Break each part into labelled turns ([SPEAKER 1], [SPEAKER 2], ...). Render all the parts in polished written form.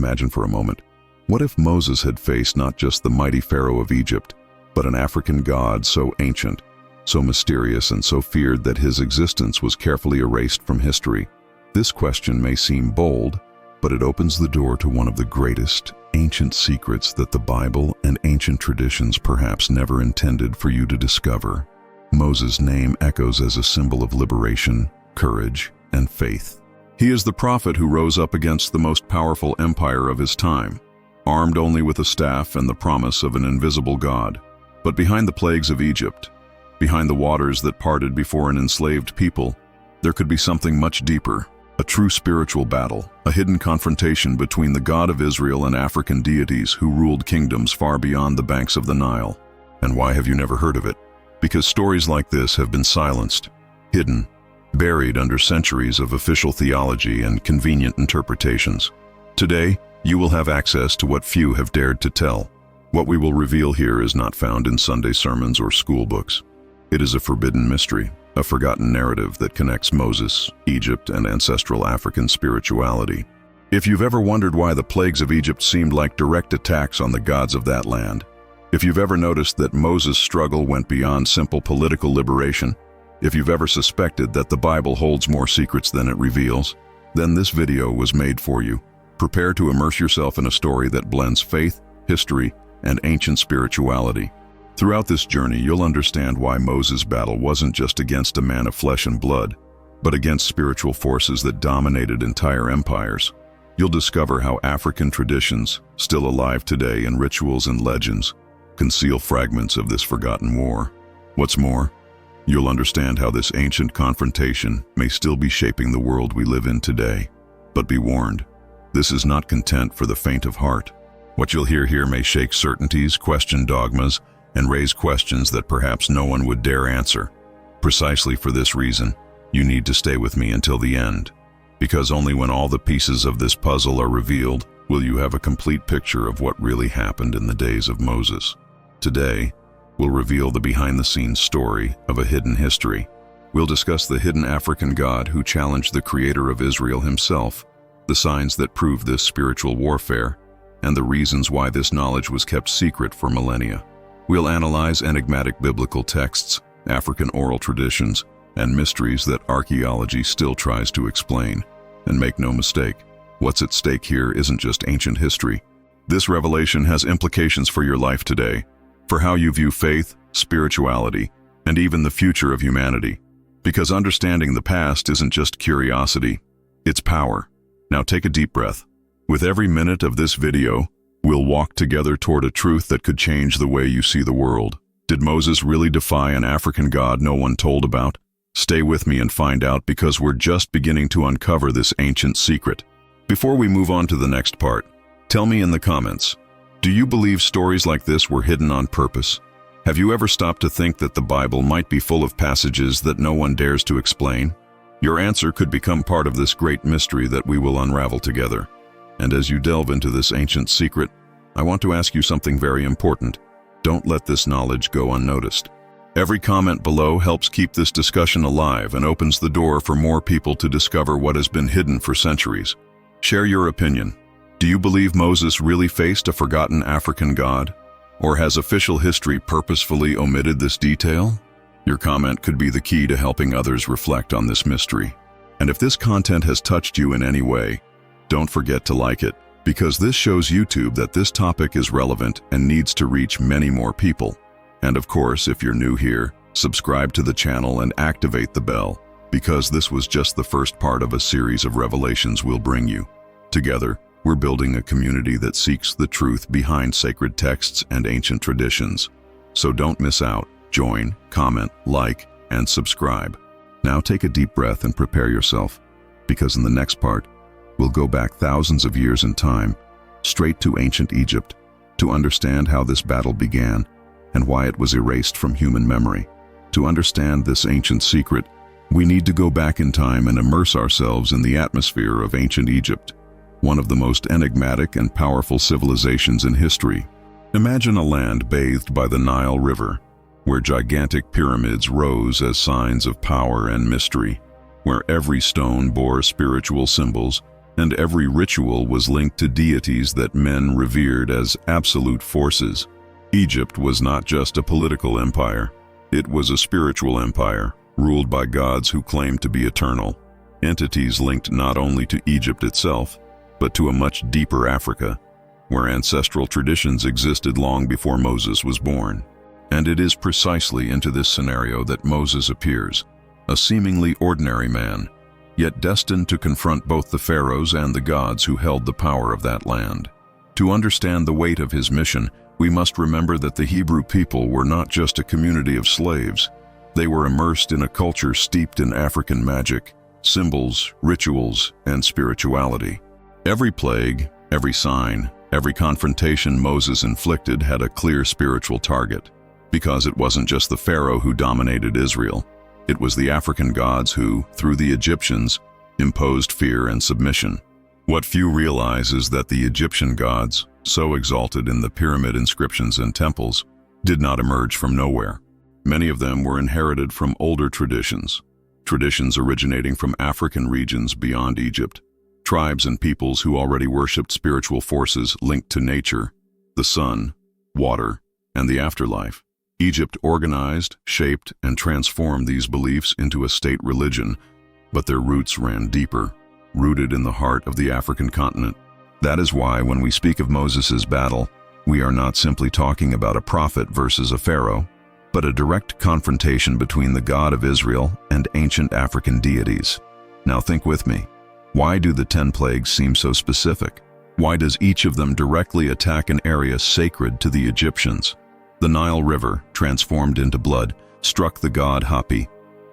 [SPEAKER 1] Imagine for a moment, what if Moses had faced not just the mighty Pharaoh of Egypt, but an African god so ancient, so mysterious, and so feared that his existence was carefully erased from history? This question may seem bold, but it opens the door to one of the greatest ancient secrets that the Bible and ancient traditions perhaps never intended for you to discover. Moses' name echoes as a symbol of liberation, courage, and faith. He is the prophet who rose up against the most powerful empire of his time, armed only with a staff and the promise of an invisible God. But behind the plagues of Egypt, behind the waters that parted before an enslaved people, there could be something much deeper, a true spiritual battle, a hidden confrontation between the God of Israel and African deities who ruled kingdoms far beyond the banks of the Nile. And why have you never heard of it? Because stories like this have been silenced, hidden, buried under centuries of official theology and convenient interpretations. Today, you will have access to what few have dared to tell. What we will reveal here is not found in Sunday sermons or school books. It is a forbidden mystery, a forgotten narrative that connects Moses, Egypt, and ancestral African spirituality. If you've ever wondered why the plagues of Egypt seemed like direct attacks on the gods of that land, if you've ever noticed that Moses' struggle went beyond simple political liberation, if you've ever suspected that the Bible holds more secrets than it reveals, then this video was made for you. Prepare to immerse yourself in a story that blends faith, history, and ancient spirituality. Throughout this journey, you'll understand why Moses' battle wasn't just against a man of flesh and blood, but against spiritual forces that dominated entire empires. You'll discover how African traditions, still alive today in rituals and legends, conceal fragments of this forgotten war. What's more, you'll understand how this ancient confrontation may still be shaping the world we live in today. But be warned, this is not content for the faint of heart. What you'll hear here may shake certainties, question dogmas, and raise questions that perhaps no one would dare answer. Precisely for this reason, you need to stay with me until the end, because only when all the pieces of this puzzle are revealed will you have a complete picture of what really happened in the days of Moses. Today, we'll reveal the behind-the-scenes story of a hidden history. We'll discuss the hidden African god who challenged the creator of Israel himself, the signs that prove this spiritual warfare, and the reasons why this knowledge was kept secret for millennia. We'll analyze enigmatic biblical texts, African oral traditions, and mysteries that archaeology still tries to explain. And make no mistake, what's at stake here isn't just ancient history. This revelation has implications for your life today, for how you view faith, spirituality, and even the future of humanity. Because understanding the past isn't just curiosity, it's power. Now take a deep breath. With every minute of this video, we'll walk together toward a truth that could change the way you see the world. Did Moses really defy an African god no one told about? Stay with me and find out, because we're just beginning to uncover this ancient secret. Before we move on to the next part, tell me in the comments, do you believe stories like this were hidden on purpose? Have you ever stopped to think that the Bible might be full of passages that no one dares to explain? Your answer could become part of this great mystery that we will unravel together. And as you delve into this ancient secret, I want to ask you something very important. Don't let this knowledge go unnoticed. Every comment below helps keep this discussion alive and opens the door for more people to discover what has been hidden for centuries. Share your opinion. Do you believe Moses really faced a forgotten African god? Or has official history purposefully omitted this detail? Your comment could be the key to helping others reflect on this mystery. And if this content has touched you in any way, don't forget to like it, because this shows YouTube that this topic is relevant and needs to reach many more people. And of course, if you're new here, subscribe to the channel and activate the bell, because this was just the first part of a series of revelations we'll bring you. Together, we're building a community that seeks the truth behind sacred texts and ancient traditions. So don't miss out. Join, comment, like, and subscribe. Now take a deep breath and prepare yourself, because in the next part, we'll go back thousands of years in time, straight to ancient Egypt, to understand how this battle began and why it was erased from human memory. To understand this ancient secret, we need to go back in time and immerse ourselves in the atmosphere of ancient Egypt, one of the most enigmatic and powerful civilizations in history. Imagine a land bathed by the Nile River, where gigantic pyramids rose as signs of power and mystery, where every stone bore spiritual symbols, and every ritual was linked to deities that men revered as absolute forces. Egypt was not just a political empire. It was a spiritual empire, ruled by gods who claimed to be eternal. Entities linked not only to Egypt itself, but to a much deeper Africa, where ancestral traditions existed long before Moses was born. And it is precisely into this scenario that Moses appears, a seemingly ordinary man, yet destined to confront both the pharaohs and the gods who held the power of that land. To understand the weight of his mission, we must remember that the Hebrew people were not just a community of slaves. They were immersed in a culture steeped in African magic, symbols, rituals, and spirituality. Every plague, every sign, every confrontation Moses inflicted had a clear spiritual target, because it wasn't just the Pharaoh who dominated Israel. It was the African gods who, through the Egyptians, imposed fear and submission. What few realize is that the Egyptian gods, so exalted in the pyramid inscriptions and temples, did not emerge from nowhere. Many of them were inherited from older traditions originating from African regions beyond Egypt, tribes and peoples who already worshipped spiritual forces linked to nature, the sun, water, and the afterlife. Egypt organized, shaped, and transformed these beliefs into a state religion, but their roots ran deeper, rooted in the heart of the African continent. That is why when we speak of Moses' battle, we are not simply talking about a prophet versus a pharaoh, but a direct confrontation between the God of Israel and ancient African deities. Now think with me. Why do the 10 plagues seem so specific? Why does each of them directly attack an area sacred to the Egyptians? The Nile River, transformed into blood, struck the god Hapi,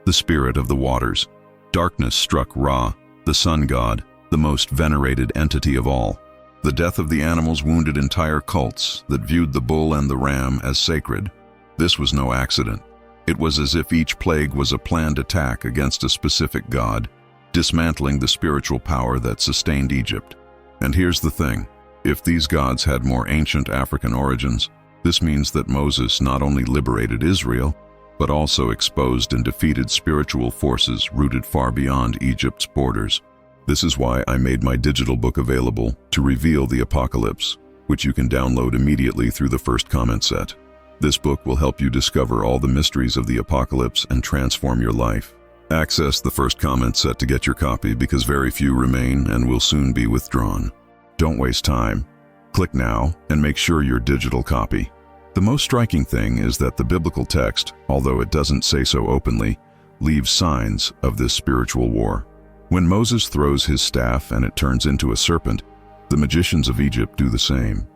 [SPEAKER 1] the spirit of the waters. Darkness struck Ra, the sun god, the most venerated entity of all. The death of the animals wounded entire cults that viewed the bull and the ram as sacred. This was no accident. It was as if each plague was a planned attack against a specific god, dismantling the spiritual power that sustained Egypt. And here's the thing. If these gods had more ancient African origins, this means that Moses not only liberated Israel, but also exposed and defeated spiritual forces rooted far beyond Egypt's borders. This is why I made my digital book available to reveal the Apocalypse, which you can download immediately through the first comment set. This book will help you discover all the mysteries of the Apocalypse and transform your life. Access the first comment set to get your copy because very few remain and will soon be withdrawn. Don't waste time. Click now and make sure your digital copy. The most striking thing is that the biblical text, although it doesn't say so openly, leaves signs of this spiritual war. When Moses throws his staff and it turns into a serpent, the magicians of Egypt do the same.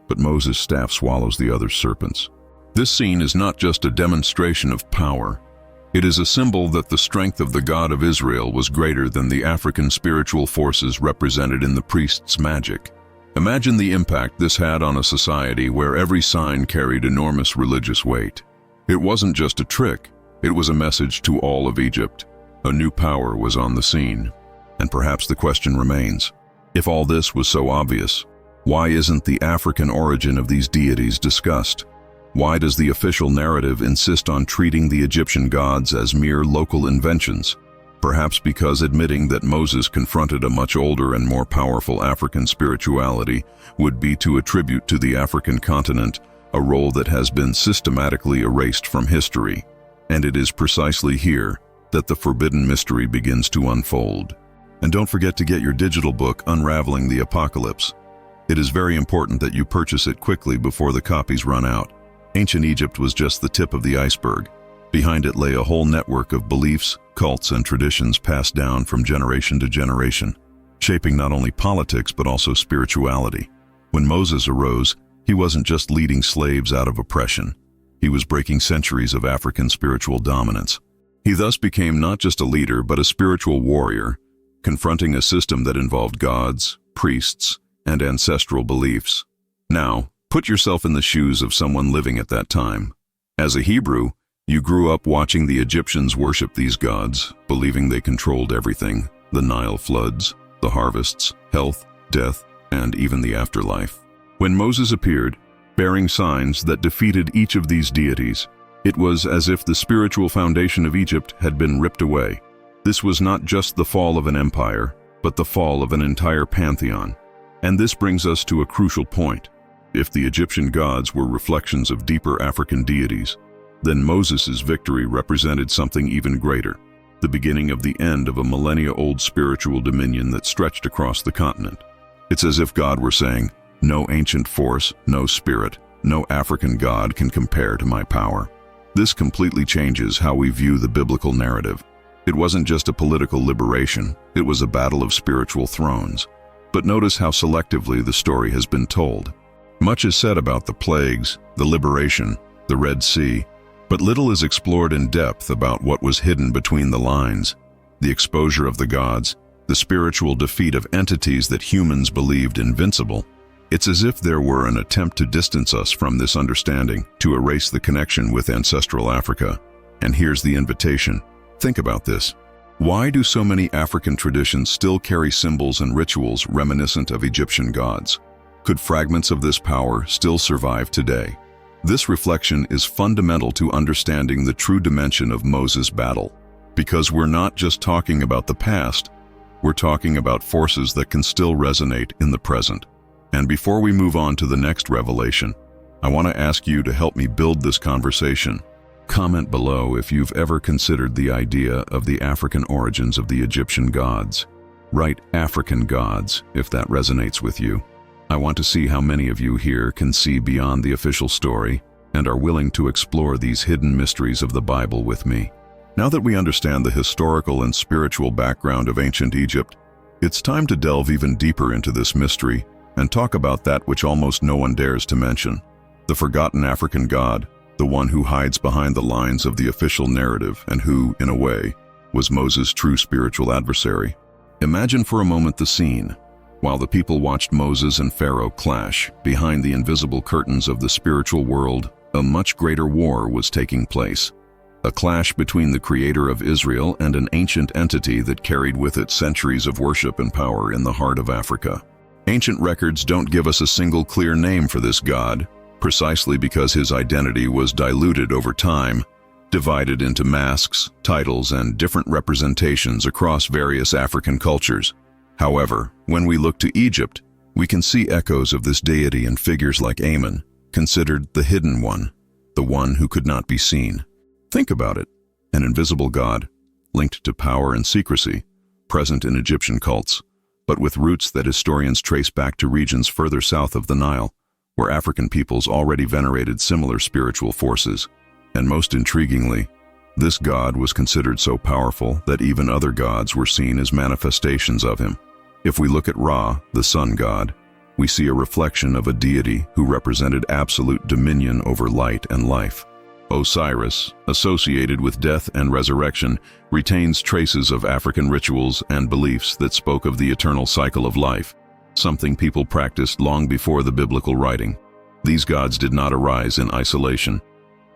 [SPEAKER 1] But Moses' staff swallows the other serpents. This scene is not just a demonstration of power. It is a symbol that the strength of the God of Israel was greater than the African spiritual forces represented in the priest's magic. Imagine the impact this had on a society where every sign carried enormous religious weight. It wasn't just a trick, it was a message to all of Egypt. A new power was on the scene. And perhaps the question remains, if all this was so obvious, why isn't the African origin of these deities discussed? Why does the official narrative insist on treating the Egyptian gods as mere local inventions? Perhaps because admitting that Moses confronted a much older and more powerful African spirituality would be to attribute to the African continent a role that has been systematically erased from history. And it is precisely here that the forbidden mystery begins to unfold. And don't forget to get your digital book, Unraveling the Apocalypse. It is very important that you purchase it quickly before the copies run out. Ancient Egypt was just the tip of the iceberg. Behind it lay a whole network of beliefs, cults, and traditions passed down from generation to generation, shaping not only politics but also spirituality. When Moses arose, he wasn't just leading slaves out of oppression. He was breaking centuries of African spiritual dominance. He thus became not just a leader but a spiritual warrior, confronting a system that involved gods, priests, and ancestral beliefs. Now, put yourself in the shoes of someone living at that time. As a Hebrew, you grew up watching the Egyptians worship these gods, believing they controlled everything: the Nile floods, the harvests, health, death, and even the afterlife. When Moses appeared, bearing signs that defeated each of these deities, it was as if the spiritual foundation of Egypt had been ripped away. This was not just the fall of an empire, but the fall of an entire pantheon. And this brings us to a crucial point. If the Egyptian gods were reflections of deeper African deities, then Moses' victory represented something even greater, the beginning of the end of a millennia-old spiritual dominion that stretched across the continent. It's as if God were saying, "No ancient force, no spirit, no African god can compare to my power." This completely changes how we view the biblical narrative. It wasn't just a political liberation, it was a battle of spiritual thrones. But notice how selectively the story has been told. Much is said about the plagues, the liberation, the Red Sea, but little is explored in depth about what was hidden between the lines, the exposure of the gods, the spiritual defeat of entities that humans believed invincible. It's as if there were an attempt to distance us from this understanding, to erase the connection with ancestral Africa. And here's the invitation. Think about this. Why do so many African traditions still carry symbols and rituals reminiscent of Egyptian gods? Could fragments of this power still survive today? This reflection is fundamental to understanding the true dimension of Moses' battle. Because we're not just talking about the past, we're talking about forces that can still resonate in the present. And before we move on to the next revelation, I want to ask you to help me build this conversation. Comment below if you've ever considered the idea of the African origins of the Egyptian gods. Write African gods if that resonates with you. I want to see how many of you here can see beyond the official story and are willing to explore these hidden mysteries of the Bible with me. Now that we understand the historical and spiritual background of ancient Egypt, it's time to delve even deeper into this mystery and talk about that which almost no one dares to mention, the forgotten African god, the one who hides behind the lines of the official narrative and who, in a way, was Moses' true spiritual adversary. Imagine for a moment the scene. While the people watched Moses and Pharaoh clash, behind the invisible curtains of the spiritual world, a much greater war was taking place. A clash between the creator of Israel and an ancient entity that carried with it centuries of worship and power in the heart of Africa. Ancient records don't give us a single clear name for this god, precisely because his identity was diluted over time, divided into masks, titles, and different representations across various African cultures. However, when we look to Egypt, we can see echoes of this deity in figures like Amun, considered the hidden one, the one who could not be seen. Think about it, an invisible god, linked to power and secrecy, present in Egyptian cults, but with roots that historians trace back to regions further south of the Nile, where African peoples already venerated similar spiritual forces. And most intriguingly, this god was considered so powerful that even other gods were seen as manifestations of him. If we look at Ra, the sun god, we see a reflection of a deity who represented absolute dominion over light and life. Osiris, associated with death and resurrection, retains traces of African rituals and beliefs that spoke of the eternal cycle of life, something people practiced long before the biblical writing. These gods did not arise in isolation.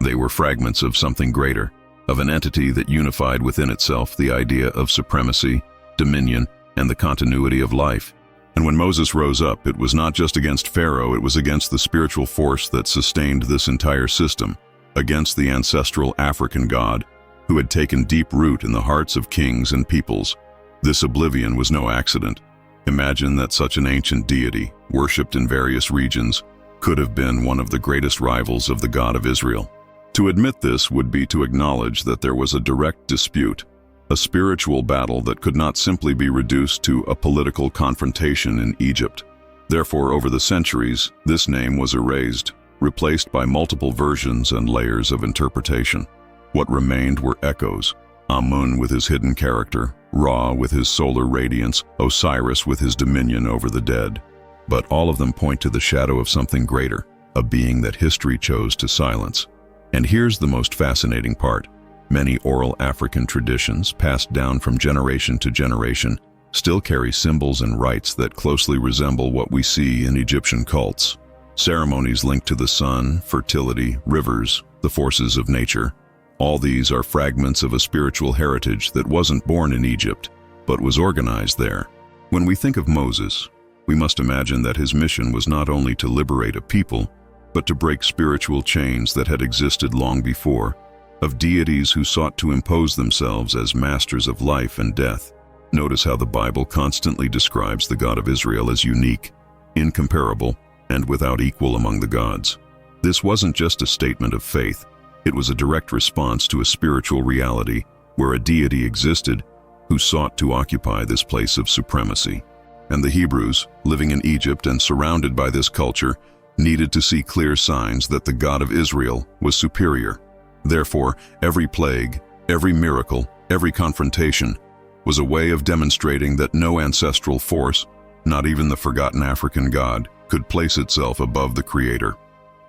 [SPEAKER 1] They were fragments of something greater, of an entity that unified within itself the idea of supremacy, dominion, and the continuity of life. And when Moses rose up, it was not just against Pharaoh, it was against the spiritual force that sustained this entire system, against the ancestral African god, who had taken deep root in the hearts of kings and peoples. This oblivion was no accident. Imagine that such an ancient deity, worshipped in various regions, could have been one of the greatest rivals of the God of Israel. To admit this would be to acknowledge that there was a direct dispute, a spiritual battle that could not simply be reduced to a political confrontation in Egypt. Therefore, over the centuries, this name was erased, replaced by multiple versions and layers of interpretation. What remained were echoes: Amun with his hidden character, Ra with his solar radiance, Osiris with his dominion over the dead. But all of them point to the shadow of something greater, a being that history chose to silence. And here's the most fascinating part. Many oral African traditions, passed down from generation to generation, still carry symbols and rites that closely resemble what we see in Egyptian cults. Ceremonies linked to the sun, fertility, rivers, the forces of nature. All these are fragments of a spiritual heritage that wasn't born in Egypt, but was organized there. When we think of Moses, we must imagine that his mission was not only to liberate a people, but to break spiritual chains that had existed long before, of deities who sought to impose themselves as masters of life and death. Notice how the Bible constantly describes the God of Israel as unique, incomparable, and without equal among the gods. This wasn't just a statement of faith, it was a direct response to a spiritual reality where a deity existed who sought to occupy this place of supremacy. And the Hebrews, living in Egypt and surrounded by this culture, needed to see clear signs that the God of Israel was superior. Therefore, every plague, every miracle, every confrontation was a way of demonstrating that no ancestral force, not even the forgotten African god, could place itself above the Creator.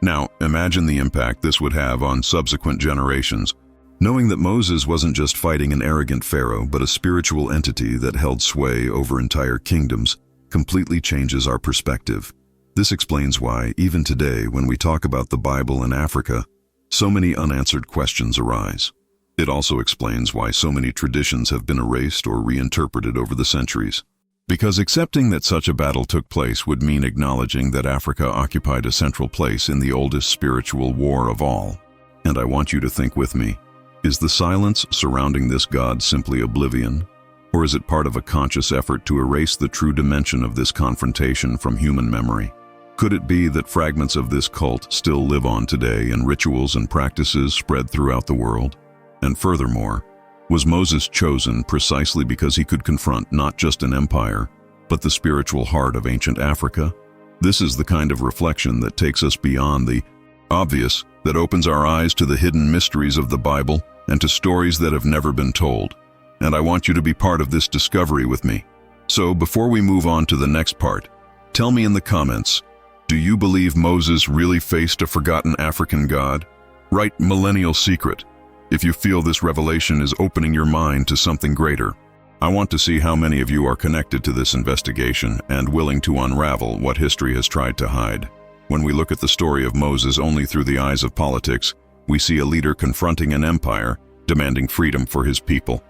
[SPEAKER 1] Now, imagine the impact this would have on subsequent generations. Knowing that Moses wasn't just fighting an arrogant pharaoh, but a spiritual entity that held sway over entire kingdoms, completely changes our perspective. This explains why, even today, when we talk about the Bible in Africa, so many unanswered questions arise. It also explains why so many traditions have been erased or reinterpreted over the centuries. Because accepting that such a battle took place would mean acknowledging that Africa occupied a central place in the oldest spiritual war of all. And I want you to think with me, is the silence surrounding this god simply oblivion? Or is it part of a conscious effort to erase the true dimension of this confrontation from human memory? Could it be that fragments of this cult still live on today in rituals and practices spread throughout the world? And furthermore, was Moses chosen precisely because he could confront not just an empire, but the spiritual heart of ancient Africa? This is the kind of reflection that takes us beyond the obvious, that opens our eyes to the hidden mysteries of the Bible and to stories that have never been told. And I want you to be part of this discovery with me. So before we move on to the next part, tell me in the comments, do you believe Moses really faced a forgotten African god? Write "Millennial Secret" if you feel this revelation is opening your mind to something greater. I want to see how many of you are connected to this investigation and willing to unravel what history has tried to hide. When we look at the story of Moses only through the eyes of politics, we see a leader confronting an empire, demanding freedom for his people,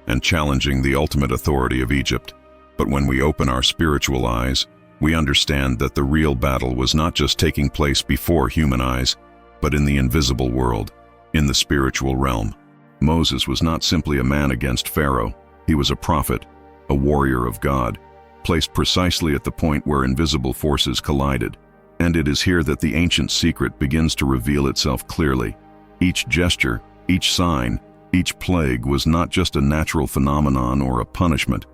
[SPEAKER 1] and challenging the ultimate authority of Egypt. But when we open our spiritual eyes, we understand that the real battle was not just taking place before human eyes, but in the invisible world, in the spiritual realm. Moses was not simply a man against Pharaoh. He was a prophet, a warrior of God, placed precisely at the point where invisible forces collided. And it is here that the ancient secret begins to reveal itself clearly. Each gesture, each sign, each plague was not just a natural phenomenon or a punishment,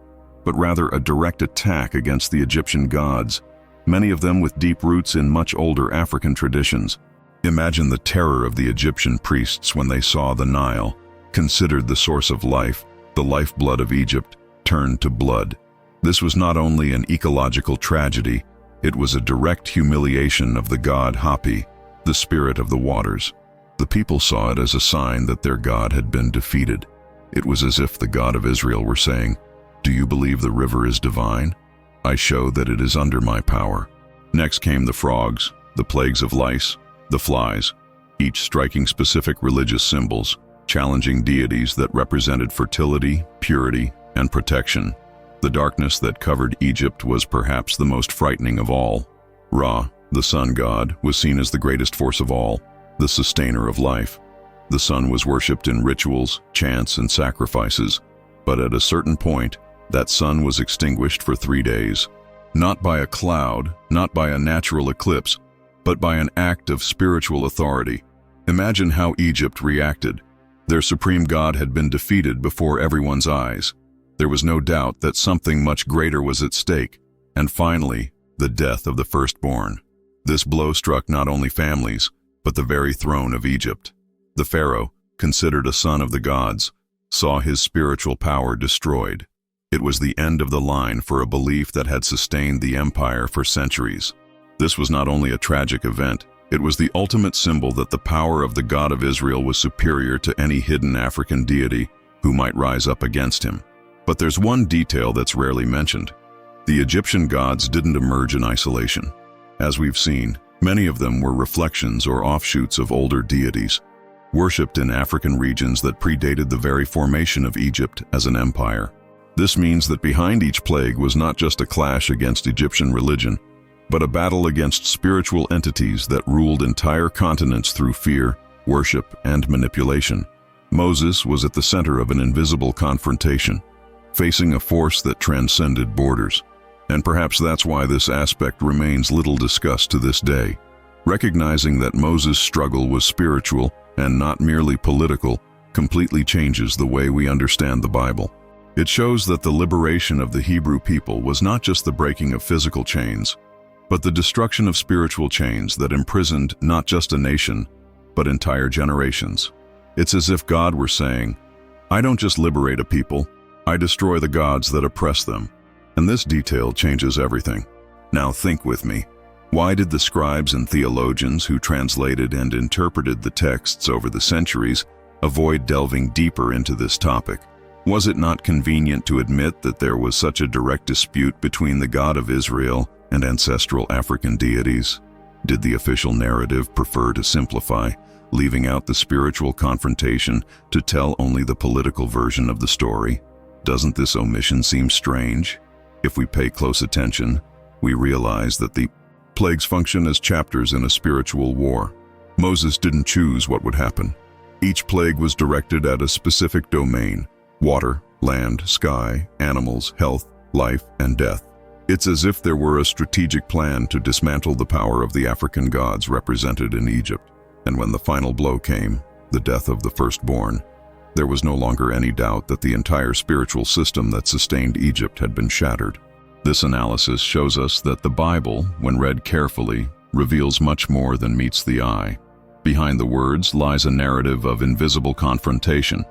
[SPEAKER 1] but rather a direct attack against the Egyptian gods, many of them with deep roots in much older African traditions. Imagine the terror of the Egyptian priests when they saw the Nile, considered the source of life, the lifeblood of Egypt, turned to blood. This was not only an ecological tragedy, it was a direct humiliation of the god Hapi, the spirit of the waters. The people saw it as a sign that their god had been defeated. It was as if the God of Israel were saying, "Do you believe the river is divine? I show that it is under my power." Next came the frogs, the plagues of lice, the flies, each striking specific religious symbols, challenging deities that represented fertility, purity, and protection. The darkness that covered Egypt was perhaps the most frightening of all. Ra, the sun god, was seen as the greatest force of all, the sustainer of life. The sun was worshipped in rituals, chants, and sacrifices, but at a certain point, that sun was extinguished for 3 days. Not by a cloud, not by a natural eclipse, but by an act of spiritual authority. Imagine how Egypt reacted. Their supreme god had been defeated before everyone's eyes. There was no doubt that something much greater was at stake, and finally, the death of the firstborn. This blow struck not only families, but the very throne of Egypt. The pharaoh, considered a son of the gods, saw his spiritual power destroyed. It was the end of the line for a belief that had sustained the empire for centuries. This was not only a tragic event, it was the ultimate symbol that the power of the God of Israel was superior to any hidden African deity who might rise up against him. But there's one detail that's rarely mentioned. The Egyptian gods didn't emerge in isolation. As we've seen, many of them were reflections or offshoots of older deities, worshipped in African regions that predated the very formation of Egypt as an empire. This means that behind each plague was not just a clash against Egyptian religion, but a battle against spiritual entities that ruled entire continents through fear, worship, and manipulation. Moses was at the center of an invisible confrontation. facing a force that transcended borders. And perhaps that's why this aspect remains little discussed to this day. Recognizing that Moses' struggle was spiritual and not merely political completely changes the way we understand the Bible. It shows that the liberation of the Hebrew people was not just the breaking of physical chains, but the destruction of spiritual chains that imprisoned not just a nation, but entire generations. It's as if God were saying, I don't just liberate a people, I destroy the gods that oppress them. And this detail changes everything. Now think with me. Why did the scribes and theologians who translated and interpreted the texts over the centuries avoid delving deeper into this topic? Was it not convenient to admit that there was such a direct dispute between the God of Israel and ancestral African deities? Did the official narrative prefer to simplify, leaving out the spiritual confrontation to tell only the political version of the story? Doesn't this omission seem strange? If we pay close attention, we realize that the plagues function as chapters in a spiritual war. Moses didn't choose what would happen. Each plague was directed at a specific domain: water, land, sky, animals, health, life, and death. It's as if there were a strategic plan to dismantle the power of the African gods represented in Egypt. And when the final blow came, the death of the firstborn, there was no longer any doubt that the entire spiritual system that sustained Egypt had been shattered. This analysis shows us that the Bible, when read carefully, reveals much more than meets the eye. Behind the words lies a narrative of invisible confrontation,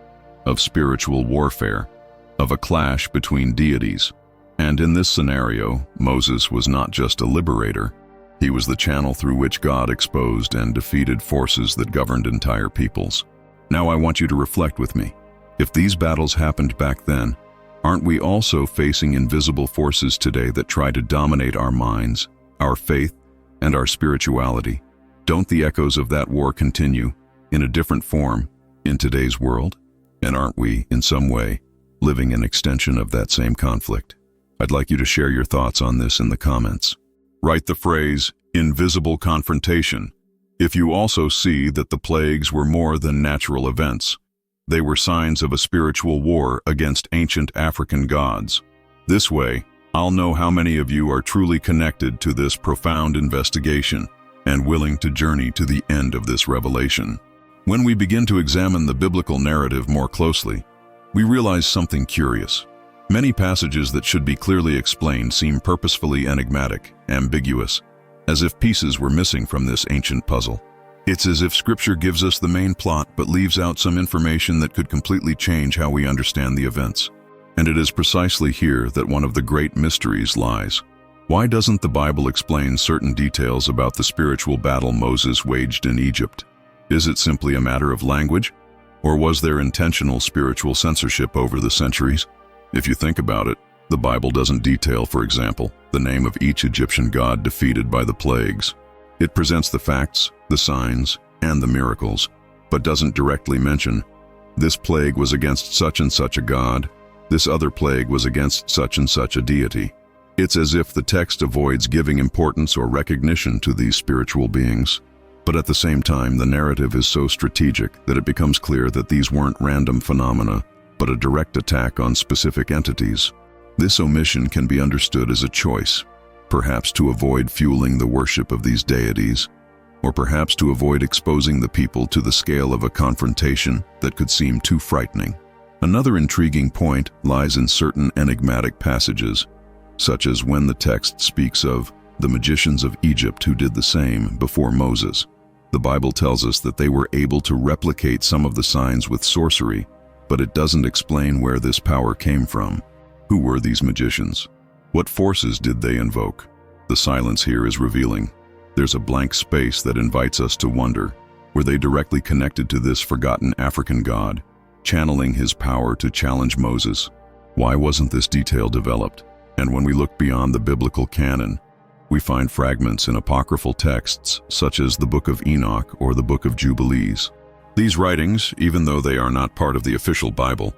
[SPEAKER 1] of spiritual warfare, of a clash between deities. And in this scenario, Moses was not just a liberator, he was the channel through which God exposed and defeated forces that governed entire peoples. Now I want you to reflect with me. If these battles happened back then, aren't we also facing invisible forces today that try to dominate our minds, our faith, and our spirituality? Don't the echoes of that war continue, in a different form, in today's world? And aren't we, in some way, living an extension of that same conflict? I'd like you to share your thoughts on this in the comments. Write the phrase, invisible confrontation, if you also see that the plagues were more than natural events. They were signs of a spiritual war against ancient African gods. This way, I'll know how many of you are truly connected to this profound investigation and willing to journey to the end of this revelation. When we begin to examine the biblical narrative more closely, we realize something curious. Many passages that should be clearly explained seem purposefully enigmatic, ambiguous, as if pieces were missing from this ancient puzzle. It's as if Scripture gives us the main plot but leaves out some information that could completely change how we understand the events. And it is precisely here that one of the great mysteries lies. Why doesn't the Bible explain certain details about the spiritual battle Moses waged in Egypt? Is it simply a matter of language? Or was there intentional spiritual censorship over the centuries? If you think about it, the Bible doesn't detail, for example, the name of each Egyptian god defeated by the plagues. It presents the facts, the signs, and the miracles, but doesn't directly mention, this plague was against such and such a god, this other plague was against such and such a deity. It's as if the text avoids giving importance or recognition to these spiritual beings. But at the same time, the narrative is so strategic that it becomes clear that these weren't random phenomena, but a direct attack on specific entities. This omission can be understood as a choice, perhaps to avoid fueling the worship of these deities, or perhaps to avoid exposing the people to the scale of a confrontation that could seem too frightening. Another intriguing point lies in certain enigmatic passages, such as when the text speaks of the magicians of Egypt who did the same before Moses. The Bible tells us that they were able to replicate some of the signs with sorcery, but it doesn't explain where this power came from. Who were these magicians? What forces did they invoke? The silence here is revealing. There's a blank space that invites us to wonder. Were they directly connected to this forgotten African god, channeling his power to challenge Moses? Why wasn't this detail developed? And when we look beyond the biblical canon, we find fragments in apocryphal texts such as the Book of Enoch or the Book of Jubilees. These writings, even though they are not part of the official Bible,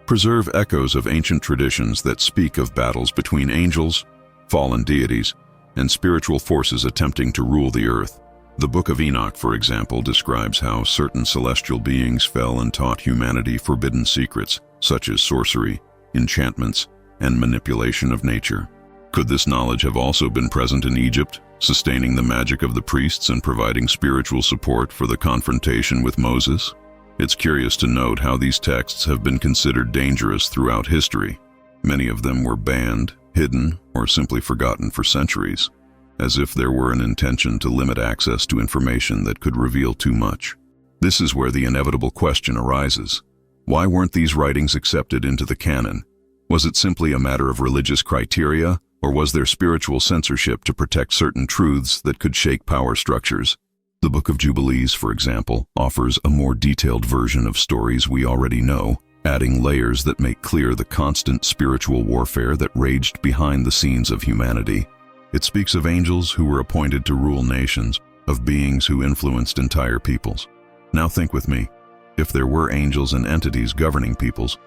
[SPEAKER 1] preserve echoes of ancient traditions that speak of battles between angels, fallen deities, and spiritual forces attempting to rule the earth. The Book of Enoch, for example, describes how certain celestial beings fell and taught humanity forbidden secrets, such as sorcery, enchantments, and manipulation of nature. Could this knowledge have also been present in Egypt, sustaining the magic of the priests and providing spiritual support for the confrontation with Moses? It's curious to note how these texts have been considered dangerous throughout history. Many of them were banned, hidden, or simply forgotten for centuries, as if there were an intention to limit access to information that could reveal too much. This is where the inevitable question arises. Why weren't these writings accepted into the canon? Was it simply a matter of religious criteria, or was there spiritual censorship to protect certain truths that could shake power structures? The Book of Jubilees, for example, offers a more detailed version of stories we already know, adding layers that make clear the constant spiritual warfare that raged behind the scenes of humanity. It speaks of angels who were appointed to rule nations, of beings who influenced entire peoples. Now think with me, if there were angels and entities governing peoples,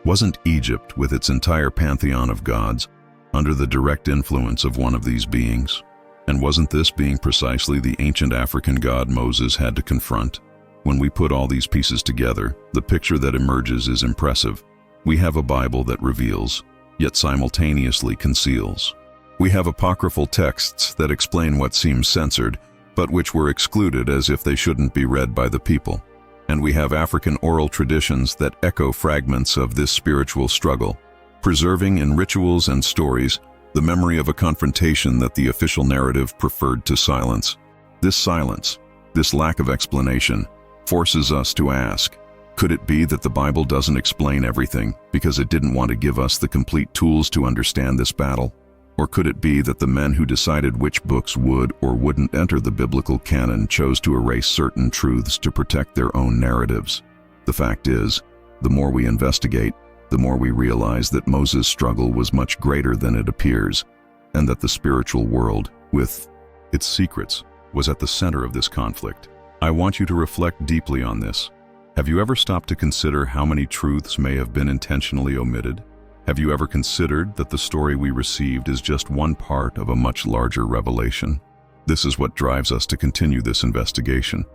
[SPEAKER 1] wasn't Egypt, with its entire pantheon of gods, under the direct influence of one of these beings? And wasn't this being precisely the ancient African god Moses had to confront? When we put all these pieces together, the picture that emerges is impressive. We have a Bible that reveals, yet simultaneously conceals. We have apocryphal texts that explain what seems censored, but which were excluded as if they shouldn't be read by the people. And we have African oral traditions that echo fragments of this spiritual struggle, preserving in rituals and stories the memory of a confrontation that the official narrative preferred to silence. This silence, this lack of explanation, forces us to ask, could it be that the Bible doesn't explain everything because it didn't want to give us the complete tools to understand this battle? Or could it be that the men who decided which books would or wouldn't enter the biblical canon chose to erase certain truths to protect their own narratives? The fact is, the more we investigate, the more we realize that Moses' struggle was much greater than it appears, and that the spiritual world, with its secrets, was at the center of this conflict. I want you to reflect deeply on this. Have you ever stopped to consider how many truths may have been intentionally omitted? Have you ever considered that the story we received is just one part of a much larger revelation? This is what drives us to continue this investigation,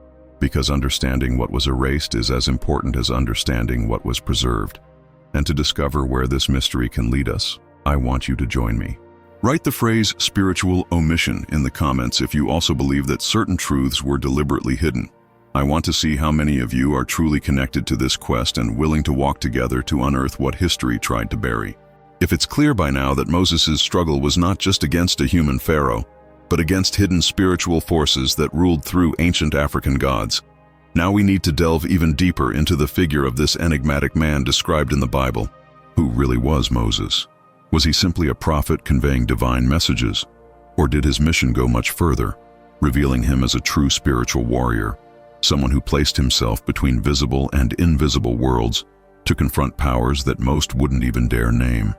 [SPEAKER 1] because understanding what was erased is as important as understanding what was preserved. And to discover where this mystery can lead us, I want you to join me. Write the phrase spiritual omission in the comments if you also believe that certain truths were deliberately hidden. I want to see how many of you are truly connected to this quest and willing to walk together to unearth what history tried to bury. If it's clear by now that Moses' struggle was not just against a human pharaoh, but against hidden spiritual forces that ruled through ancient African gods, now we need to delve even deeper into the figure of this enigmatic man described in the Bible. Who really was Moses? Was he simply a prophet conveying divine messages? Or did his mission go much further, revealing him as a true spiritual warrior, someone who placed himself between visible and invisible worlds to confront powers that most wouldn't even dare name?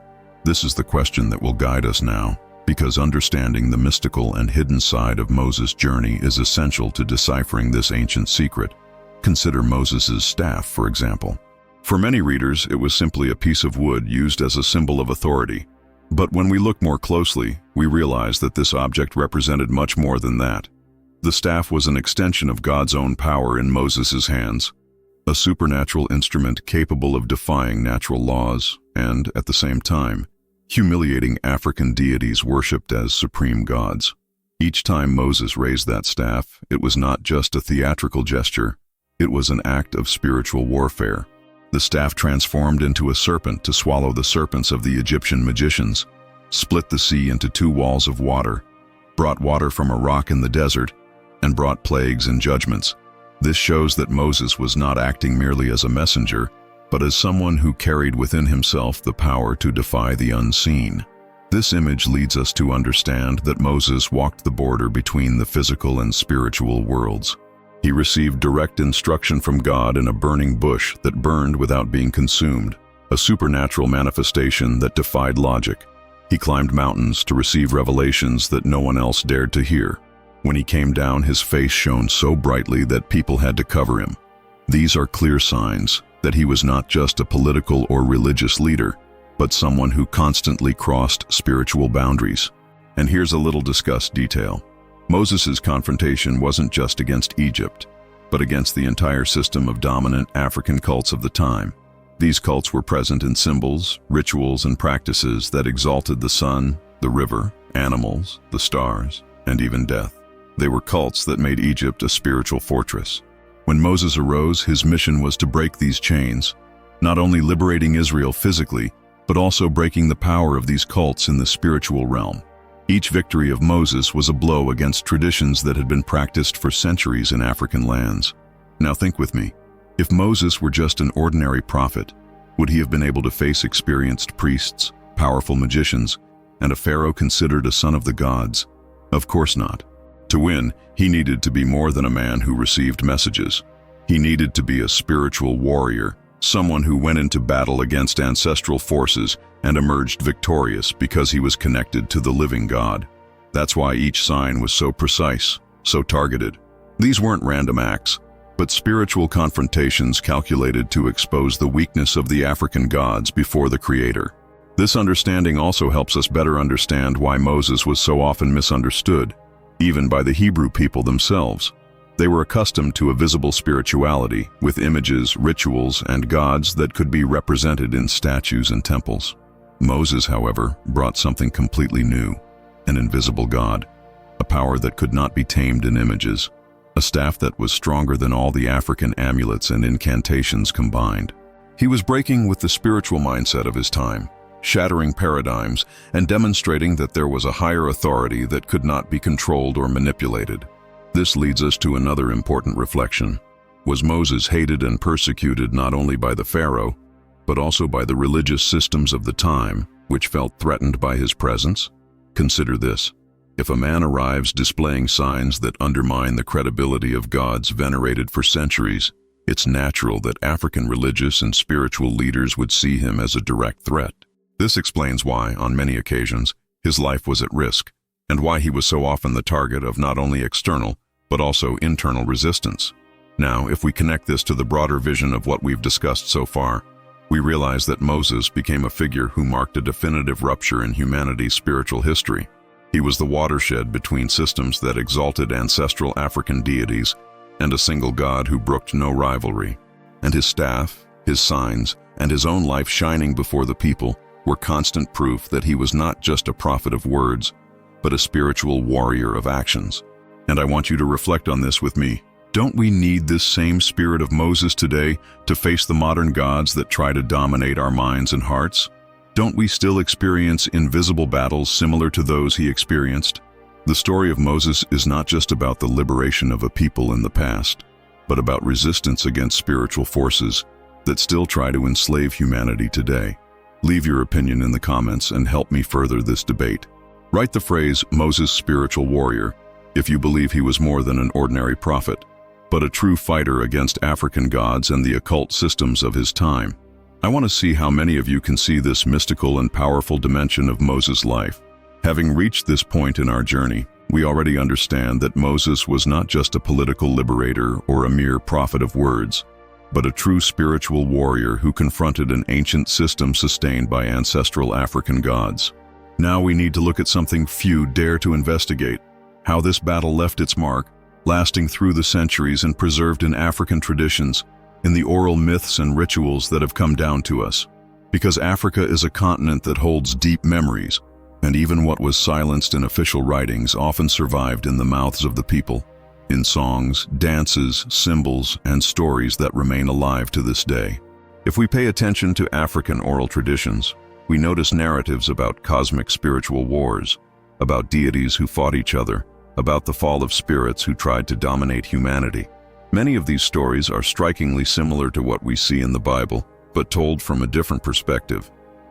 [SPEAKER 1] This is the question that will guide us now, because understanding the mystical and hidden side of Moses' journey is essential to deciphering this ancient secret. Consider Moses' staff, for example. For many readers, it was simply a piece of wood used as a symbol of authority. But when we look more closely, we realize that this object represented much more than that. The staff was an extension of God's own power in Moses' hands, a supernatural instrument capable of defying natural laws and, at the same time, humiliating African deities worshipped as supreme gods. Each time Moses raised that staff, it was not just a theatrical gesture. It was an act of spiritual warfare. The staff transformed into a serpent to swallow the serpents of the Egyptian magicians, split the sea into 2 walls of water, brought water from a rock in the desert, and brought plagues and judgments. This shows that Moses was not acting merely as a messenger, but as someone who carried within himself the power to defy the unseen. This image leads us to understand that Moses walked the border between the physical and spiritual worlds. He received direct instruction from God in a burning bush that burned without being consumed, a supernatural manifestation that defied logic. He climbed mountains to receive revelations that no one else dared to hear. When he came down, his face shone so brightly that people had to cover him. These are clear signs that he was not just a political or religious leader, but someone who constantly crossed spiritual boundaries. And here's a little discussed detail. Moses' confrontation wasn't just against Egypt, but against the entire system of dominant African cults of the time. These cults were present in symbols, rituals, and practices that exalted the sun, the river, animals, the stars, and even death. They were cults that made Egypt a spiritual fortress. When Moses arose, his mission was to break these chains, not only liberating Israel physically, but also breaking the power of these cults in the spiritual realm. Each victory of Moses was a blow against traditions that had been practiced for centuries in African lands. Now think with me. If Moses were just an ordinary prophet, would he have been able to face experienced priests, powerful magicians, and a pharaoh considered a son of the gods? Of course not. To win, he needed to be more than a man who received messages. He needed to be a spiritual warrior, someone who went into battle against ancestral forces and emerged victorious because he was connected to the living God. That's why each sign was so precise, so targeted. These weren't random acts, but spiritual confrontations calculated to expose the weakness of the African gods before the Creator. This understanding also helps us better understand why Moses was so often misunderstood, even by the Hebrew people themselves. They were accustomed to a visible spirituality, with images, rituals, and gods that could be represented in statues and temples. Moses, however, brought something completely new, an invisible God, a power that could not be tamed in images, a staff that was stronger than all the African amulets and incantations combined. He was breaking with the spiritual mindset of his time, shattering paradigms and demonstrating that there was a higher authority that could not be controlled or manipulated. This leads us to another important reflection. Was Moses hated and persecuted not only by the Pharaoh, but also by the religious systems of the time, which felt threatened by his presence? Consider this. If a man arrives displaying signs that undermine the credibility of gods venerated for centuries, it's natural that African religious and spiritual leaders would see him as a direct threat. This explains why, on many occasions, his life was at risk, and why he was so often the target of not only external, but also internal resistance. Now, if we connect this to the broader vision of what we've discussed so far, we realize that Moses became a figure who marked a definitive rupture in humanity's spiritual history. He was the watershed between systems that exalted ancestral African deities and a single God who brooked no rivalry. And his staff, his signs, and his own life shining before the people were constant proof that he was not just a prophet of words, but a spiritual warrior of actions. And I want you to reflect on this with me. Don't we need this same spirit of Moses today to face the modern gods that try to dominate our minds and hearts? Don't we still experience invisible battles similar to those he experienced? The story of Moses is not just about the liberation of a people in the past, but about resistance against spiritual forces that still try to enslave humanity today. Leave your opinion in the comments and help me further this debate. Write the phrase Moses spiritual warrior if you believe he was more than an ordinary prophet, but a true fighter against African gods and the occult systems of his time. I want to see how many of you can see this mystical and powerful dimension of Moses' life. Having reached this point in our journey, we already understand that Moses was not just a political liberator or a mere prophet of words, but a true spiritual warrior who confronted an ancient system sustained by ancestral African gods. Now we need to look at something few dare to investigate: how this battle left its mark, lasting through the centuries and preserved in African traditions, in the oral myths and rituals that have come down to us. Because Africa is a continent that holds deep memories, and even what was silenced in official writings often survived in the mouths of the people, in songs, dances, symbols, and stories that remain alive to this day. If we pay attention to African oral traditions, we notice narratives about cosmic spiritual wars, about deities who fought each other, about the fall of spirits who tried to dominate humanity. Many of these stories are strikingly similar to what we see in the Bible, but told from a different perspective.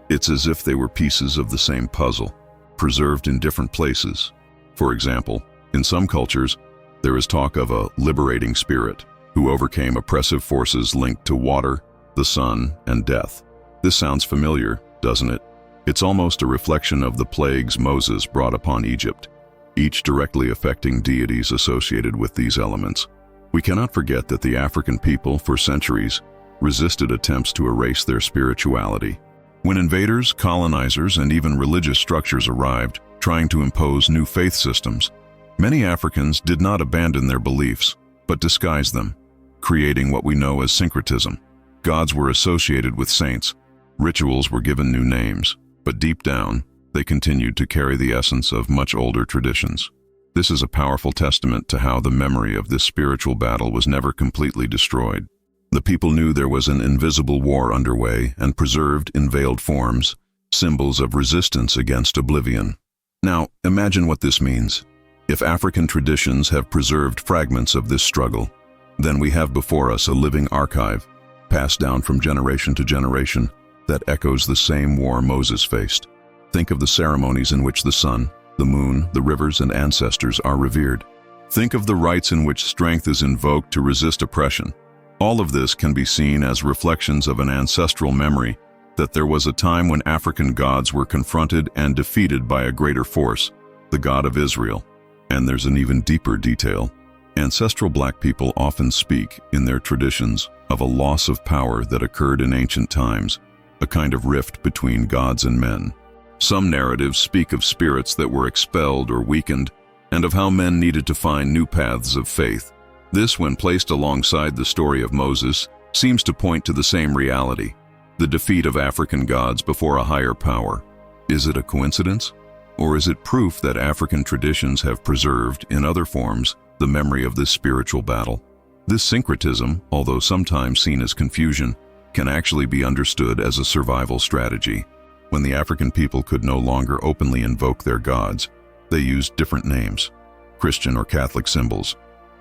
[SPEAKER 1] It's as if they were pieces of the same puzzle, preserved in different places. For example, in some cultures, there is talk of a liberating spirit who overcame oppressive forces linked to water, the sun, and death. This sounds familiar, doesn't it? It's almost a reflection of the plagues Moses brought upon Egypt, each directly affecting deities associated with these elements. We cannot forget that the African people, for centuries, resisted attempts to erase their spirituality. When invaders, colonizers, and even religious structures arrived, trying to impose new faith systems, many Africans did not abandon their beliefs, but disguised them, creating what we know as syncretism. Gods were associated with saints. Rituals were given new names, but deep down, they continued to carry the essence of much older traditions. This is a powerful testament to how the memory of this spiritual battle was never completely destroyed. The people knew there was an invisible war underway and preserved in veiled forms, symbols of resistance against oblivion. Now, imagine what this means. If African traditions have preserved fragments of this struggle, then we have before us a living archive, passed down from generation to generation, that echoes the same war Moses faced. Think of the ceremonies in which the sun, the moon, the rivers, and ancestors are revered. Think of the rites in which strength is invoked to resist oppression. All of this can be seen as reflections of an ancestral memory that there was a time when African gods were confronted and defeated by a greater force, the God of Israel. And there's an even deeper detail. Ancestral Black people often speak, in their traditions, of a loss of power that occurred in ancient times, a kind of rift between gods and men. Some narratives speak of spirits that were expelled or weakened, and of how men needed to find new paths of faith. This, when placed alongside the story of Moses, seems to point to the same reality, the defeat of African gods before a higher power. Is it a coincidence? Or is it proof that African traditions have preserved, in other forms, the memory of this spiritual battle? This syncretism, although sometimes seen as confusion, can actually be understood as a survival strategy. When the African people could no longer openly invoke their gods, they used different names, Christian or Catholic symbols,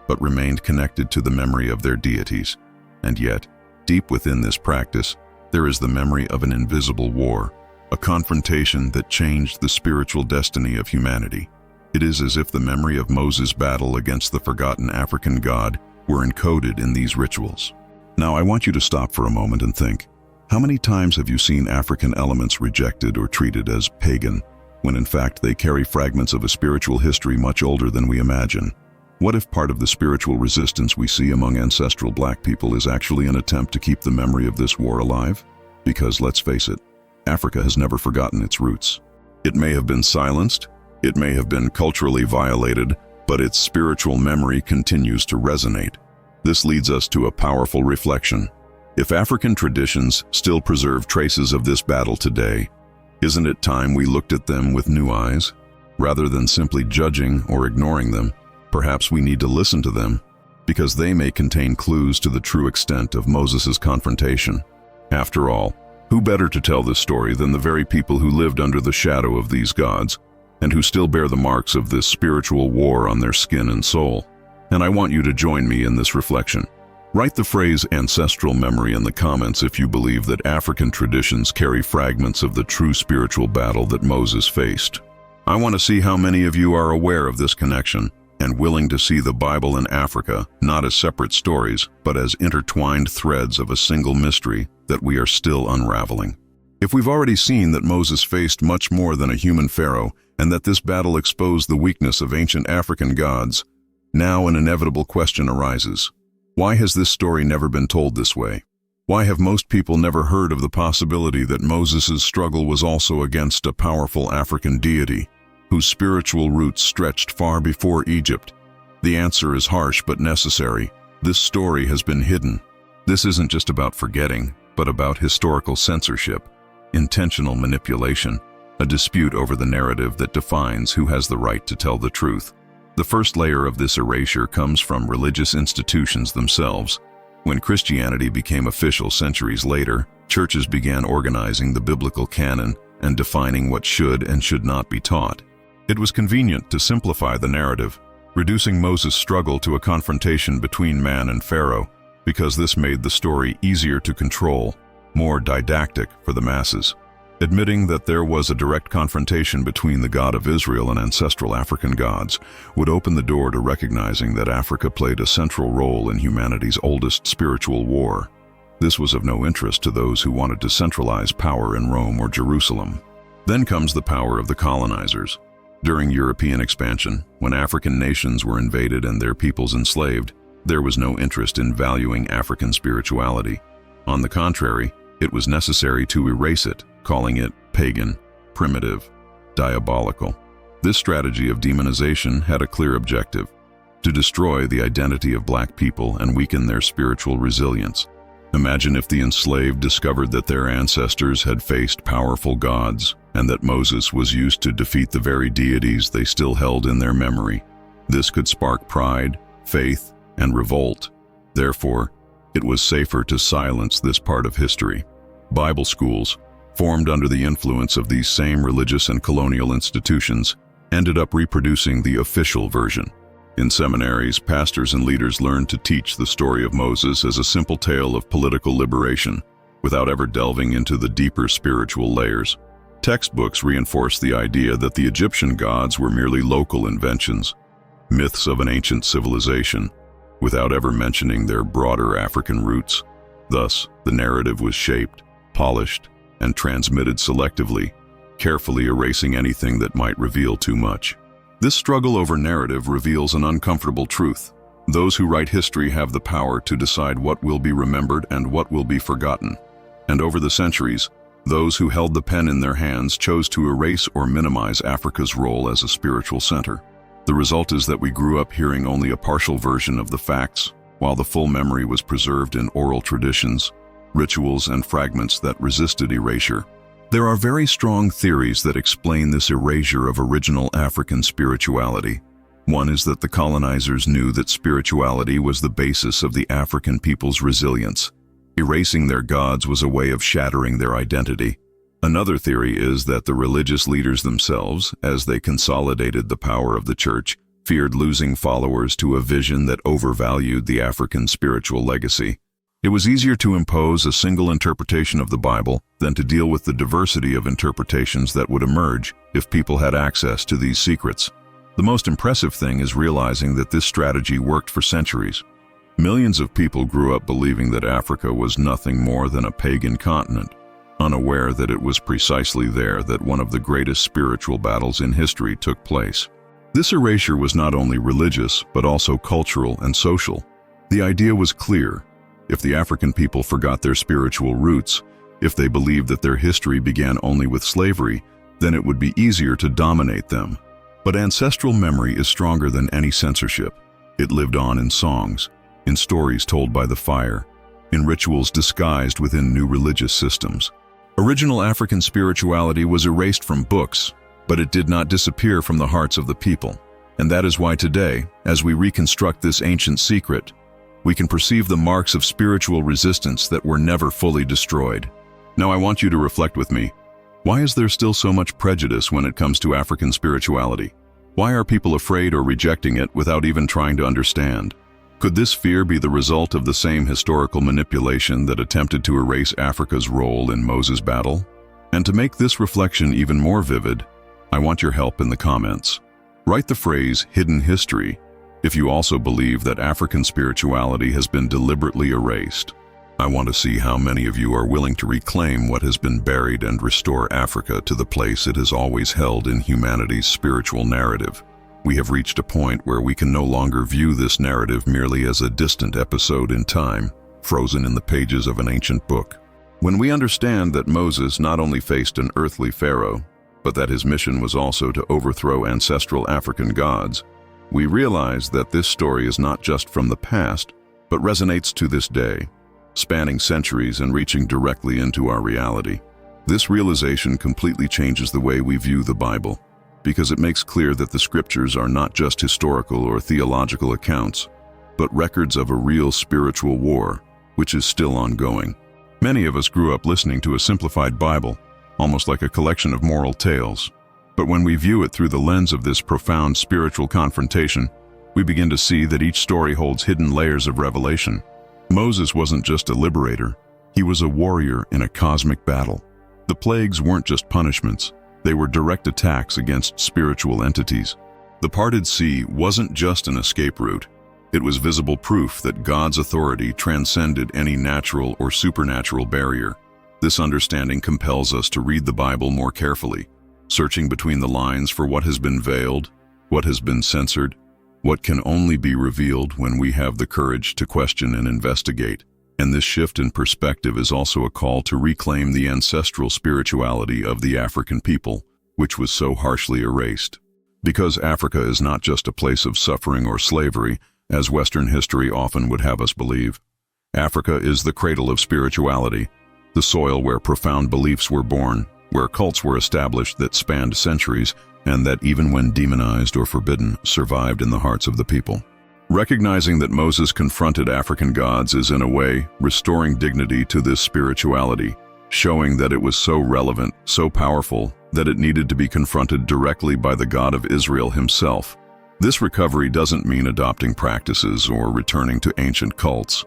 [SPEAKER 1] but remained connected to the memory of their deities. And yet, deep within this practice, there is the memory of an invisible war, a confrontation that changed the spiritual destiny of humanity. It is as if the memory of Moses' battle against the forgotten African god were encoded in these rituals. Now I want you to stop for a moment and think, how many times have you seen African elements rejected or treated as pagan, when in fact they carry fragments of a spiritual history much older than we imagine? What if part of the spiritual resistance we see among ancestral Black people is actually an attempt to keep the memory of this war alive? Because let's face it, Africa has never forgotten its roots. It may have been silenced, it may have been culturally violated, but its spiritual memory continues to resonate. This leads us to a powerful reflection. If African traditions still preserve traces of this battle today, isn't it time we looked at them with new eyes? Rather than simply judging or ignoring them, perhaps we need to listen to them, because they may contain clues to the true extent of Moses' confrontation. After all, who better to tell this story than the very people who lived under the shadow of these gods, and who still bear the marks of this spiritual war on their skin and soul? And I want you to join me in this reflection. Write the phrase ancestral memory in the comments if you believe that African traditions carry fragments of the true spiritual battle that Moses faced. I want to see how many of you are aware of this connection and willing to see the Bible and Africa not as separate stories, but as intertwined threads of a single mystery that we are still unraveling. If we've already seen that Moses faced much more than a human pharaoh and that this battle exposed the weakness of ancient African gods, now an inevitable question arises. Why has this story never been told this way? Why have most people never heard of the possibility that Moses' struggle was also against a powerful African deity, whose spiritual roots stretched far before Egypt? The answer is harsh but necessary. This story has been hidden. This isn't just about forgetting, but about historical censorship, intentional manipulation, a dispute over the narrative that defines who has the right to tell the truth. The first layer of this erasure comes from religious institutions themselves. When Christianity became official centuries later, churches began organizing the biblical canon and defining what should and should not be taught. It was convenient to simplify the narrative, reducing Moses' struggle to a confrontation between man and Pharaoh, because this made the story easier to control, more didactic for the masses. Admitting that there was a direct confrontation between the God of Israel and ancestral African gods would open the door to recognizing that Africa played a central role in humanity's oldest spiritual war. This was of no interest to those who wanted to centralize power in Rome or Jerusalem. Then comes the power of the colonizers. During European expansion, when African nations were invaded and their peoples enslaved, there was no interest in valuing African spirituality. On the contrary, it was necessary to erase it, calling it pagan, primitive, diabolical. This strategy of demonization had a clear objective: to destroy the identity of Black people and weaken their spiritual resilience. Imagine if the enslaved discovered that their ancestors had faced powerful gods and that Moses was used to defeat the very deities they still held in their memory. This could spark pride, faith, and revolt. Therefore, it was safer to silence this part of history. Bible schools, formed under the influence of these same religious and colonial institutions, ended up reproducing the official version. In seminaries, pastors and leaders learned to teach the story of Moses as a simple tale of political liberation, without ever delving into the deeper spiritual layers. Textbooks reinforced the idea that the Egyptian gods were merely local inventions, myths of an ancient civilization, without ever mentioning their broader African roots. Thus, the narrative was shaped, polished, and transmitted selectively, carefully erasing anything that might reveal too much. This struggle over narrative reveals an uncomfortable truth. Those who write history have the power to decide what will be remembered and what will be forgotten. And over the centuries, those who held the pen in their hands chose to erase or minimize Africa's role as a spiritual center. The result is that we grew up hearing only a partial version of the facts, while the full memory was preserved in oral traditions, rituals, and fragments that resisted erasure. There are very strong theories that explain this erasure of original African spirituality. One is that the colonizers knew that spirituality was the basis of the African people's resilience. Erasing their gods was a way of shattering their identity. Another theory is that the religious leaders themselves, as they consolidated the power of the church, feared losing followers to a vision that overvalued the African spiritual legacy. It was easier to impose a single interpretation of the Bible than to deal with the diversity of interpretations that would emerge if people had access to these secrets. The most impressive thing is realizing that this strategy worked for centuries. Millions of people grew up believing that Africa was nothing more than a pagan continent, unaware that it was precisely there that one of the greatest spiritual battles in history took place. This erasure was not only religious, but also cultural and social. The idea was clear. If the African people forgot their spiritual roots, if they believed that their history began only with slavery, then it would be easier to dominate them. But ancestral memory is stronger than any censorship. It lived on in songs, in stories told by the fire, in rituals disguised within new religious systems. Original African spirituality was erased from books, but it did not disappear from the hearts of the people. And that is why today, as we reconstruct this ancient secret, we can perceive the marks of spiritual resistance that were never fully destroyed. Now I want you to reflect with me. Why is there still so much prejudice when it comes to African spirituality? Why are people afraid or rejecting it without even trying to understand? Could this fear be the result of the same historical manipulation that attempted to erase Africa's role in Moses' battle? And to make this reflection even more vivid, I want your help in the comments. Write the phrase "hidden history" if you also believe that African spirituality has been deliberately erased. I want to see how many of you are willing to reclaim what has been buried and restore Africa to the place it has always held in humanity's spiritual narrative. We have reached a point where we can no longer view this narrative merely as a distant episode in time, frozen in the pages of an ancient book. When we understand that Moses not only faced an earthly pharaoh, but that his mission was also to overthrow ancestral African gods, we realize that this story is not just from the past, but resonates to this day, spanning centuries and reaching directly into our reality. This realization completely changes the way we view the Bible, because it makes clear that the scriptures are not just historical or theological accounts, but records of a real spiritual war, which is still ongoing. Many of us grew up listening to a simplified Bible, almost like a collection of moral tales. But when we view it through the lens of this profound spiritual confrontation, we begin to see that each story holds hidden layers of revelation. Moses wasn't just a liberator, he was a warrior in a cosmic battle. The plagues weren't just punishments, they were direct attacks against spiritual entities. The parted sea wasn't just an escape route, it was visible proof that God's authority transcended any natural or supernatural barrier. This understanding compels us to read the Bible more carefully, searching between the lines for what has been veiled, what has been censored, what can only be revealed when we have the courage to question and investigate. And this shift in perspective is also a call to reclaim the ancestral spirituality of the African people, which was so harshly erased. Because Africa is not just a place of suffering or slavery, as Western history often would have us believe. Africa is the cradle of spirituality, the soil where profound beliefs were born, where cults were established that spanned centuries, and that even when demonized or forbidden, survived in the hearts of the people. Recognizing that Moses confronted African gods is, in a way, restoring dignity to this spirituality, showing that it was so relevant, so powerful, that it needed to be confronted directly by the God of Israel himself. This recovery doesn't mean adopting practices or returning to ancient cults,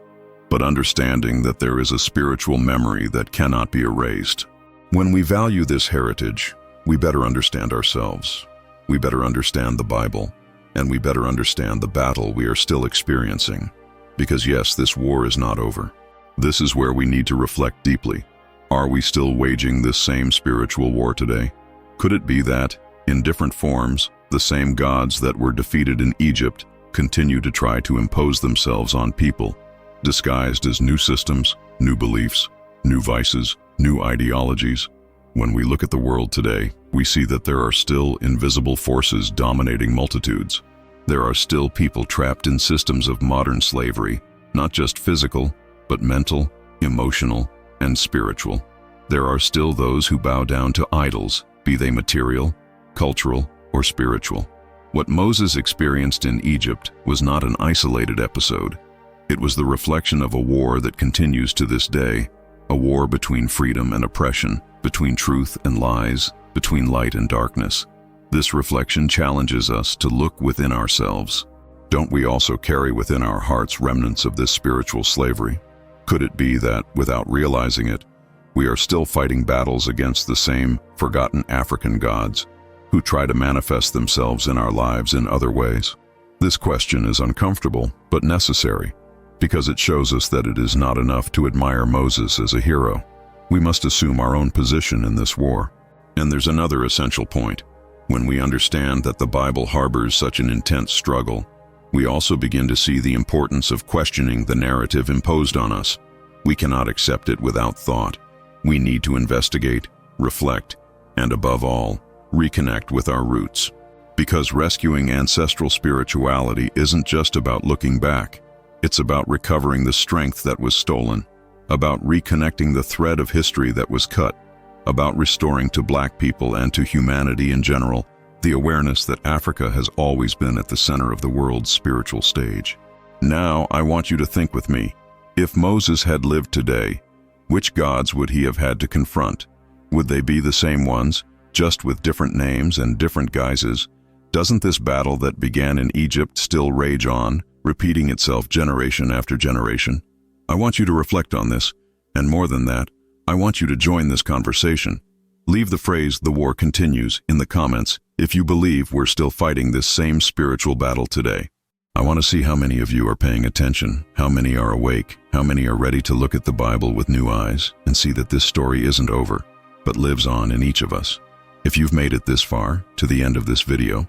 [SPEAKER 1] but understanding that there is a spiritual memory that cannot be erased. When we value this heritage, we better understand ourselves, we better understand the Bible, and we better understand the battle we are still experiencing. Because yes, this war is not over. This is where we need to reflect deeply. Are we still waging this same spiritual war today? Could it be that, in different forms, the same gods that were defeated in Egypt continue to try to impose themselves on people, disguised as new systems, new beliefs, new vices, new ideologies? When we look at the world today, we see that there are still invisible forces dominating multitudes. There are still people trapped in systems of modern slavery, not just physical, but mental, emotional, and spiritual. There are still those who bow down to idols, be they material, cultural, or spiritual. What Moses experienced in Egypt was not an isolated episode. It was the reflection of a war that continues to this day, a war between freedom and oppression, between truth and lies, between light and darkness. This reflection challenges us to look within ourselves. Don't we also carry within our hearts remnants of this spiritual slavery? Could it be that, without realizing it, we are still fighting battles against the same forgotten African gods who try to manifest themselves in our lives in other ways? This question is uncomfortable, but necessary, because it shows us that it is not enough to admire Moses as a hero. We must assume our own position in this war. And there's another essential point. When we understand that the Bible harbors such an intense struggle, we also begin to see the importance of questioning the narrative imposed on us. We cannot accept it without thought. We need to investigate, reflect, and above all, reconnect with our roots. Because rescuing ancestral spirituality isn't just about looking back. It's about recovering the strength that was stolen, about reconnecting the thread of history that was cut, about restoring to Black people and to humanity in general the awareness that Africa has always been at the center of the world's spiritual stage. Now, I want you to think with me. If Moses had lived today, which gods would he have had to confront? Would they be the same ones, just with different names and different guises? Doesn't this battle that began in Egypt still rage on, repeating itself generation after generation? I want you to reflect on this, and more than that, I want you to join this conversation. Leave the phrase "the war continues" in the comments if you believe we're still fighting this same spiritual battle today. I want to see how many of you are paying attention, how many are awake, how many are ready to look at the Bible with new eyes and see that this story isn't over, but lives on in each of us. If you've made it this far, to the end of this video,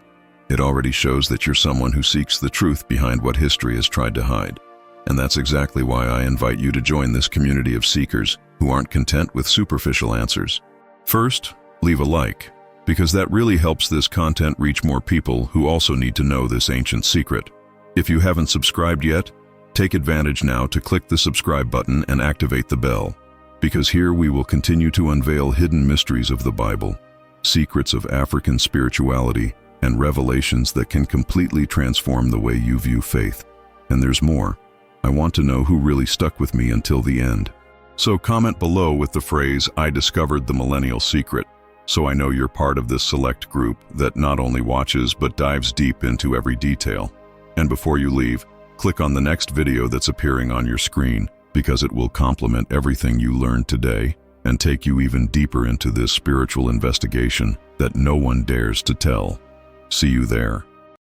[SPEAKER 1] it already shows that you're someone who seeks the truth behind what history has tried to hide. And that's exactly why I invite you to join this community of seekers who aren't content with superficial answers. First, leave a like, because that really helps this content reach more people who also need to know this ancient secret. If you haven't subscribed yet, take advantage now to click the subscribe button and activate the bell, because here we will continue to unveil hidden mysteries of the Bible, secrets of African spirituality, and revelations that can completely transform the way you view faith. And there's more. I want to know who really stuck with me until the end. So comment below with the phrase "I discovered the millennial secret," so I know you're part of this select group that not only watches but dives deep into every detail. And before you leave, click on the next video that's appearing on your screen, because it will complement everything you learned today and take you even deeper into this spiritual investigation that no one dares to tell. See you there.